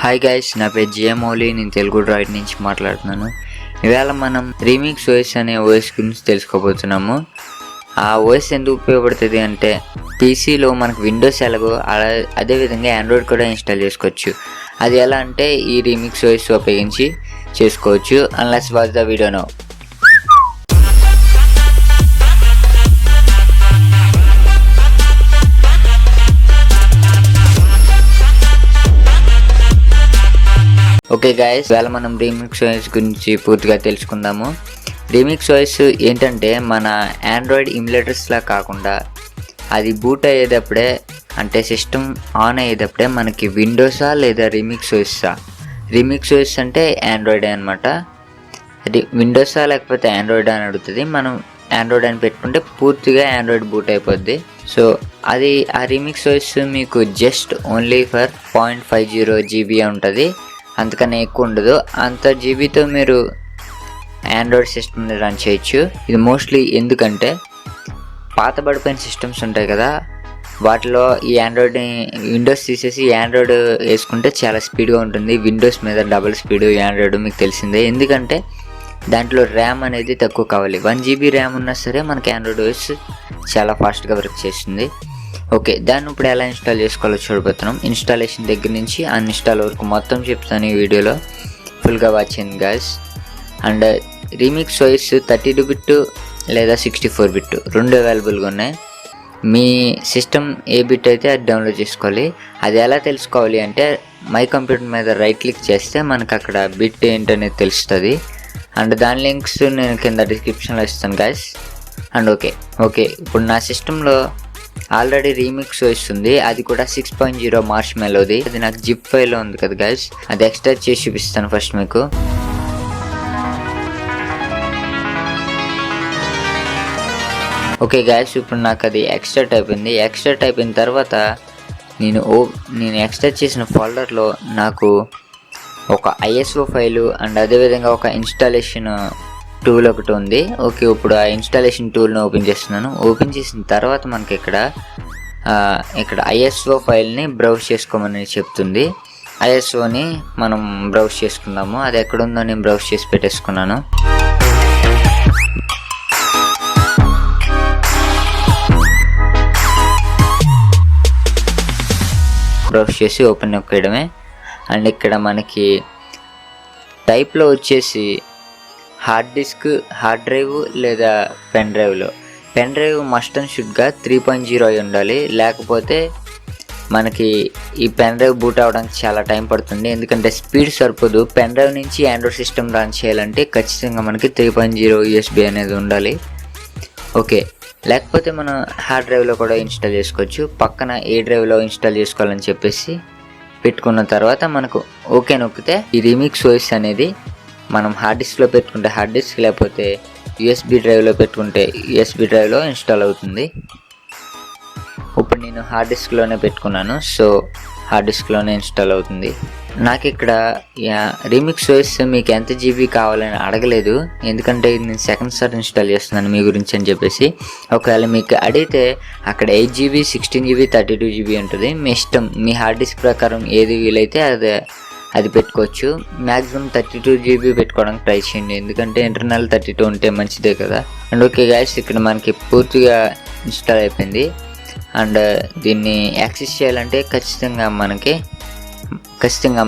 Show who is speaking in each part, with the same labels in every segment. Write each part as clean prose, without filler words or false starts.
Speaker 1: Hi guys, నా పేరు జిఎమౌలి. నేను తెలుగు డ్రాయిడ్ నుంచి మాట్లాడుతున్నాను. ఇవాళ మనం రీమిక్స్ ఓఎస్ అనే ఓఎస్ గురించి తెలుసుకోబోతున్నాము. ఆ ఓఎస్ ఎందుకు ఉపయోగపడుతుంది అంటే పీసీలో మనకు విండోస్ ఎలాగో అదేవిధంగా ఆండ్రాయిడ్ కూడా ఇన్స్టాల్ చేసుకోవచ్చు. అది ఎలా అంటే ఈ రీమిక్స్ ఓఎస్ ఉపయోగించి చేసుకోవచ్చు. Unless watch the video now. Okay guys, ఇవాళ మనం రీమిక్స్ ఓఎస్ గురించి పూర్తిగా తెలుసుకుందాము. రీమిక్స్ ఓఎస్ ఏంటంటే మన ఆండ్రాయిడ్ ఇమ్యులేటర్స్లా కాకుండా అది బూట్ అయ్యేటప్పుడే అంటే సిస్టమ్ ఆన్ అయ్యేటప్పుడే మనకి విండోసా లేదా రీమిక్స్ ఓఎస్సా. రీమిక్స్ ఓఎస్ అంటే ఆండ్రాయిడ్ అనమాట. అది విండోసా లేకపోతే ఆండ్రాయిడ్ అని అడుగుతుంది. మనం ఆండ్రాయిడ్ అని పెట్టుకుంటే పూర్తిగా ఆండ్రాయిడ్ బూట్ అయిపోద్ది. సో అది ఆ రీమిక్స్ ఓఎస్ మీకు జస్ట్ ఓన్లీ ఫర్ 0.50 GB ఉంటుంది, అంతకన్నా ఎక్కువ ఉండదు. అంత జీబీతో మీరు ఆండ్రాయిడ్ సిస్టమ్ని రన్ చేయొచ్చు. ఇది మోస్ట్లీ ఎందుకంటే పాత పడిపోయిన సిస్టమ్స్ ఉంటాయి కదా, వాటిలో ఈ ఆండ్రాయిడ్ని విండోస్ తీసేసి ఆండ్రాయిడ్ వేసుకుంటే చాలా స్పీడ్గా ఉంటుంది. విండోస్ మీద డబుల్ స్పీడ్ ఆండ్రాయిడ్ మీకు తెలిసిందే. ఎందుకంటే దాంట్లో ర్యామ్ అనేది తక్కువ కావాలి. 1 GB ర్యామ్ ఉన్నా సరే మనకి ఆండ్రాయిడ్ ఓఎస్ చాలా ఫాస్ట్గా వర్క్ చేస్తుంది. ఓకే, దాన్ని ఇప్పుడు ఎలా ఇన్స్టాల్ చేసుకోవాలో చూడబోతున్నాం. ఇన్స్టాలేషన్ దగ్గర నుంచి అన్ఇన్స్టాల్ వరకు మొత్తం చెప్తాను ఈ వీడియోలో. ఫుల్గా వాచ్ చేయండి guys. And remix OS 32 bit లేదా 64 బిట్ రెండు అవైలబుల్గా ఉన్నాయి. మీ సిస్టమ్ ఏ బిట్ అయితే అది డౌన్లోడ్ చేసుకోవాలి. అది ఎలా తెలుసుకోవాలి అంటే మై కంప్యూటర్ మీద రైట్ క్లిక్ చేస్తే మనకు అక్కడ బిట్ ఏంటనేది తెలుస్తుంది. అండ్ దాని లింక్స్ నేను కింద డిస్క్రిప్షన్లో ఇస్తాను గాయ్స్. అండ్ ఓకే ఇప్పుడు నా సిస్టంలో ఆల్రెడీ రీమిక్స్ ఓఎస్ ఉంది. అది కూడా 6.0 మార్ష్మెలోది. అది నాకు జిప్ ఫైల్లో ఉంది కదా గైస్, అది ఎక్స్ట్రాక్ట్ చేసి చూపిస్తాను ఫస్ట్ మీకు. ఓకే గైస్, ఇప్పుడు నాకు అది ఎక్స్ట్రాక్ట్ అయిపోయింది. ఎక్స్ట్రాక్ట్ అయిపోయిన తర్వాత నేను ఎక్స్ట్రాక్ట్ చేసిన ఫోల్డర్లో నాకు ఒక ISO ఫైలు అండ్ అదేవిధంగా ఒక ఇన్స్టాలేషన్ టూల్ ఒకటి ఉంది. ఓకే, ఇప్పుడు ఆ ఇన్స్టాలేషన్ టూల్ని ఓపెన్ చేస్తున్నాను. ఓపెన్ చేసిన తర్వాత మనకి ఇక్కడ ISO ఫైల్ని బ్రౌజ్ చేసుకోమని చెప్తుంది. ISOని మనం బ్రౌజ్ చేసుకుందాము. అది ఎక్కడుందో నేను బ్రౌజ్ చేసి పెట్టేసుకున్నాను. బ్రౌజ్ చేసి ఓపెన్ నొక్కడమే. అండ్ ఇక్కడ మనకి టైప్లో వచ్చేసి హార్డ్ డిస్క్, హార్డ్ డ్రైవ్ లేదా పెన్ డ్రైవ్ మస్ట్ అండ్ షుడ్గా 3.0 అయి ఉండాలి. లేకపోతే మనకి ఈ పెన్ డ్రైవ్ బూట్ అవ్వడానికి చాలా టైం పడుతుంది. ఎందుకంటే స్పీడ్ సరిపోదు. పెన్ డ్రైవ్ నుంచి ఆండ్రాయిడ్ సిస్టమ్ రన్ చేయాలంటే ఖచ్చితంగా మనకి 3.0 USB అనేది ఉండాలి. ఓకే, లేకపోతే మనం హార్డ్ డ్రైవ్లో కూడా ఇన్స్టాల్ చేసుకోవచ్చు. పక్కన ఏ డ్రైవ్లో ఇన్స్టాల్ చేసుకోవాలని చెప్పేసి పెట్టుకున్న తర్వాత మనకు ఓకే నొక్కితే ఈ రీమిక్స్ ఓఎస్ అనేది మనం హార్డ్ డిస్క్లో పెట్టుకుంటే హార్డ్ డిస్క్, లేకపోతే USB డ్రైవ్లో పెట్టుకుంటే USB డ్రైవ్లో ఇన్స్టాల్ అవుతుంది. ఇప్పుడు నేను హార్డ్ డిస్క్లోనే పెట్టుకున్నాను, సో హార్డ్ డిస్క్లోనే ఇన్స్టాల్ అవుతుంది. నాకు ఇక్కడ రీమిక్స్ ఓఎస్ మీకు ఎంత GB కావాలని అడగలేదు, ఎందుకంటే ఇది నేను సెకండ్ సార్ ఇన్స్టాల్ చేస్తున్నాను మీ గురించి అని చెప్పేసి. ఒకవేళ మీకు అడిగితే అక్కడ 8 GB, 16 GB, 32 GB ఉంటుంది. మీ ఇష్టం, మీ హార్డ్ డిస్క్ ప్రకారం ఏది వీలైతే అది పెట్టుకోవచ్చు. మ్యాక్సిమం 32 GB పెట్టుకోవడానికి ట్రై చేయండి, ఎందుకంటే ఇంటర్నల్ 32 ఉంటే మంచిదే కదా. అండ్ ఓకే గైస్, ఇక్కడ మనకి పూర్తిగా ఇన్స్టాల్ అయిపోయింది. అండ్ దీన్ని యాక్సెస్ చేయాలంటే ఖచ్చితంగా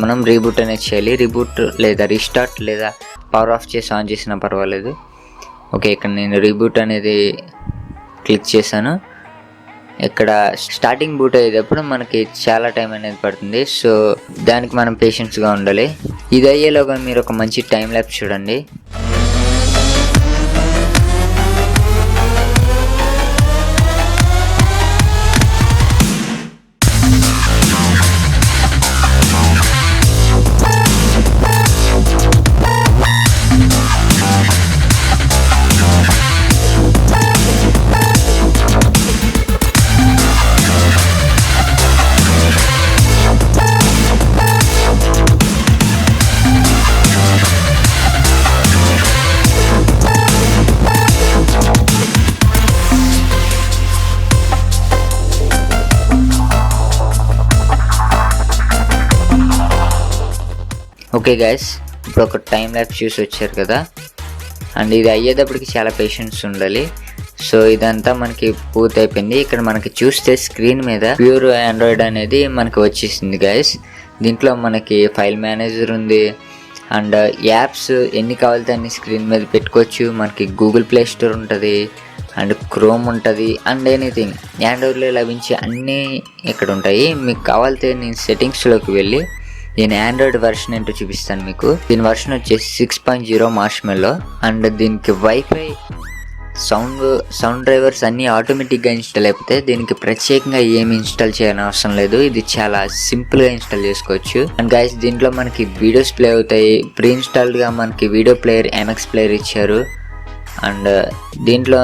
Speaker 1: మనం రీబూట్ అనేది చేయాలి. రీబూట్ లేదా రీస్టార్ట్ లేదా పవర్ ఆఫ్ చేసి ఆన్ చేసినా పర్వాలేదు. ఓకే, ఇక్కడ నేను రీబూట్ అనేది క్లిక్ చేశాను. ఇక్కడ స్టార్టింగ్ బూట్ అయ్యేటప్పుడు మనకి చాలా టైం అనేది పడుతుంది. సో దానికి మనం పేషెన్స్గా ఉండాలి. ఇది అయ్యేలోగా మీరు ఒక మంచి టైం ల్యాప్స్ చూడండి. ఓకే గైస్, ఇప్పుడు ఒక టైం ల్యాప్స్ చూసి వచ్చారు కదా, అండ్ ఇది అయ్యేటప్పటికి చాలా పేషెన్స్ ఉండాలి. సో ఇదంతా మనకి పూర్తి అయిపోయింది. ఇక్కడ మనకి చూస్తే స్క్రీన్ మీద ప్యూర్ ఆండ్రాయిడ్ అనేది మనకి వచ్చేసింది గైస్. దీంట్లో మనకి ఫైల్ మేనేజర్ ఉంది, అండ్ యాప్స్ ఎన్ని కావాలితే అన్ని స్క్రీన్ మీద పెట్టుకోవచ్చు. మనకి గూగుల్ ప్లే స్టోర్ ఉంటుంది, అండ్ క్రోమ్ ఉంటుంది, అండ్ ఎనీథింగ్ ఆండ్రాయిడ్లో లభించే అన్నీ ఇక్కడ ఉంటాయి. మీకు కావాలితే నేను సెట్టింగ్స్లోకి వెళ్ళి దీని ఆండ్రాయిడ్ వెర్షన్ ఏంటో చూపిస్తాను మీకు. దీని వెర్షన్ వచ్చేసి 6.0 మార్ష్మెల్లో, అండ్ దీనికి వైఫై సౌండ్ డ్రైవర్స్ అన్నీ ఆటోమేటిక్గా ఇన్స్టాల్ అయిపోతాయి. దీనికి ప్రత్యేకంగా ఏమి ఇన్స్టాల్ చేయని అవసరం లేదు, ఇది చాలా సింపుల్గా ఇన్స్టాల్ చేసుకోవచ్చు. అండ్ గైస్, దీంట్లో మనకి వీడియోస్ ప్లే అవుతాయి. ప్రీ ఇన్స్టాల్డ్గా మనకి వీడియో ప్లేయర్, MX ప్లేయర్ ఇచ్చారు. అండ్ దీంట్లో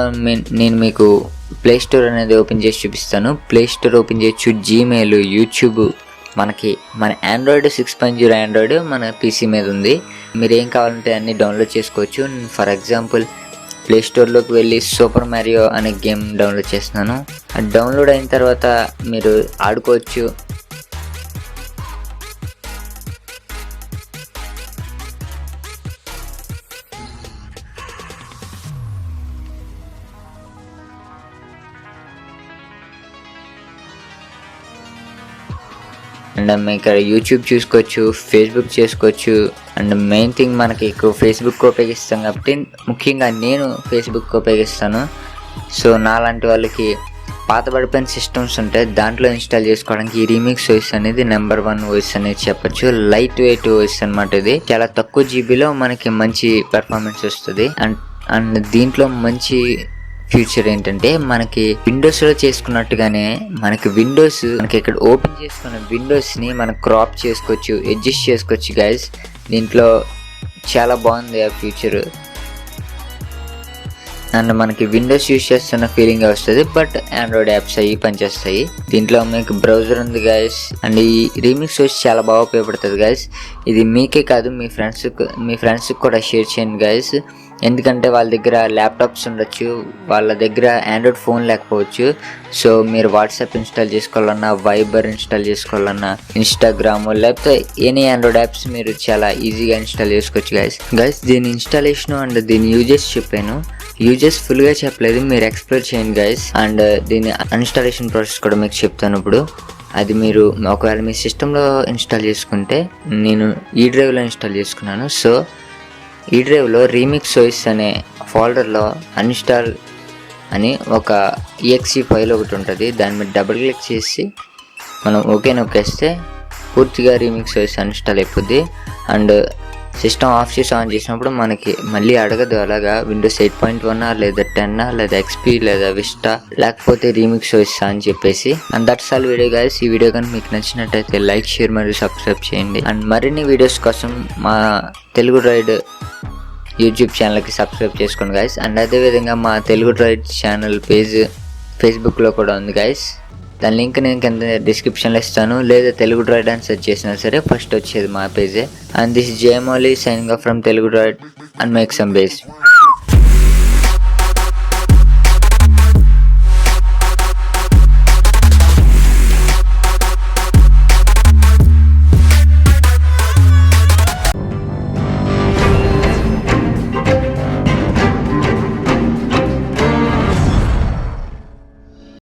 Speaker 1: నేను మీకు ప్లే స్టోర్ అనేది ఓపెన్ చేసి చూపిస్తాను. ప్లే స్టోర్ ఓపెన్ చేయొచ్చు, జీమెయిల్, యూట్యూబ్. మన ఆండ్రాయిడ్ 6.0 ఆండ్రాయిడ్ మన PC మీద ఉంది. మీరు ఏం కావాలంటే అన్నీ డౌన్లోడ్ చేసుకోవచ్చు. ఫర్ ఎగ్జాంపుల్ ప్లే స్టోర్లోకి వెళ్ళి సూపర్ మారియో అనే గేమ్ డౌన్లోడ్ చేస్తున్నాను. అది డౌన్లోడ్ అయిన తర్వాత మీరు ఆడుకోవచ్చు. అండ్ మీకు యూట్యూబ్ చూసుకోవచ్చు, ఫేస్బుక్ చేసుకోవచ్చు. అండ్ మెయిన్ థింగ్ మనకి ఎక్కువ ఫేస్బుక్ ఉపయోగిస్తాం కాబట్టి, ముఖ్యంగా నేను ఫేస్బుక్ ఉపయోగిస్తాను. సో నాలాంటి వాళ్ళకి పాత పడిపోయిన సిస్టమ్స్ ఉంటాయి, దాంట్లో ఇన్స్టాల్ చేసుకోవడానికి ఈ రీమిక్స్ OS అనేది నెంబర్ 1 OS అనేది చెప్పచ్చు. లైట్ వెయిట్ OS అనమాట. ఇది చాలా తక్కువ జీబీలో మనకి మంచి పెర్ఫార్మెన్స్ వస్తుంది. అండ్ దీంట్లో మంచి ఫ్యూచర్ ఏంటంటే, మనకి విండోస్లో చేసుకున్నట్టుగానే మనకి ఇక్కడ ఓపెన్ చేసుకున్న విండోస్ని మనం క్రాప్ చేసుకోవచ్చు, అడ్జస్ట్ చేసుకోవచ్చు గైస్. దీంట్లో చాలా బాగుంది ఆ ఫ్యూచర్. అండ్ మనకి విండోస్ యూజ్ చేస్తున్న ఫీలింగ్ వస్తుంది, బట్ ఆండ్రాయిడ్ యాప్స్ అవి పనిచేస్తాయి. దీంట్లో మీకు బ్రౌజర్ ఉంది గైస్. అండ్ ఈ రీమిక్స్ OS చాలా బాగా ఉపయోగపడుతుంది గైస్. ఇది మీకే కాదు, మీ ఫ్రెండ్స్కి కూడా షేర్ చేయండి గైస్. ఎందుకంటే వాళ్ళ దగ్గర ల్యాప్టాప్స్ ఉండొచ్చు, వాళ్ళ దగ్గర ఆండ్రాయిడ్ ఫోన్ లేకపోవచ్చు. సో మీరు వాట్సాప్ ఇన్స్టాల్ చేసుకోవాలన్నా, వైబర్ ఇన్స్టాల్ చేసుకోవాలన్నా, ఇన్స్టాగ్రామ్, లేకపోతే ఎనీ ఆండ్రాయిడ్ యాప్స్ మీరు చాలా ఈజీగా ఇన్స్టాల్ చేసుకోవచ్చు గైస్. దీని ఇన్స్టాలేషన్ అండ్ దీని యూజెస్ చెప్పాను. యూజెస్ ఫుల్గా చెప్పలేదు, మీరు ఎక్స్ప్లోర్ చేయండి గైస్. అండ్ దీని అన్ఇన్స్టాలేషన్ ప్రాసెస్ కూడా మీకు చెప్తాను ఇప్పుడు. అది మీరు ఒకవేళ మీ సిస్టంలో ఇన్స్టాల్ చేసుకుంటే, నేను ఈ డ్రైవ్లో ఇన్స్టాల్ చేసుకున్నాను. సో ఈ డ్రైవ్లో రీమిక్స్ OS అనే ఫోల్డర్లో అన్ఇన్స్టాల్ అని ఒక exe ఫైల్ ఒకటి ఉంటుంది. దాని మీద డబుల్ క్లిక్ చేసి మనం ఓకే నొక్కేస్తే పూర్తిగా రీమిక్స్ OS అన్ఇన్స్టాల్ అయిపోద్ది. అండ్ సిస్టమ్ ఆఫ్ చేసి ఆన్ చేసినప్పుడు మనకి మళ్ళీ అడగదు అలాగా విండోస్ 8.1 లేదా 10 లేదా XP లేదా విస్టా లేకపోతే రీమిక్స్ OS అని చెప్పేసి. And that's all video guys. ఈ వీడియో కనుక మీకు నచ్చినట్టయితే లైక్, షేర్ మరియు సబ్స్క్రైబ్ చేయండి. అండ్ మరిన్ని వీడియోస్ కోసం మా తెలుగు డ్రైడ్ యూట్యూబ్ ఛానల్కి సబ్స్క్రైబ్ చేసుకోండి గైస్. అండ్ అదేవిధంగా మా తెలుగు డ్రైడ్ ఛానల్ పేజ్ ఫేస్బుక్లో కూడా ఉంది గైస్. దాని లింక్ నేను కింద డిస్క్రిప్షన్లో ఇస్తాను, లేదా తెలుగు డ్రైడ్ అని సెర్చ్ చేసినా సరే ఫస్ట్ వచ్చేది మా పేజే. And this is Jayamoli signing off from Telugu Droid and make some bass.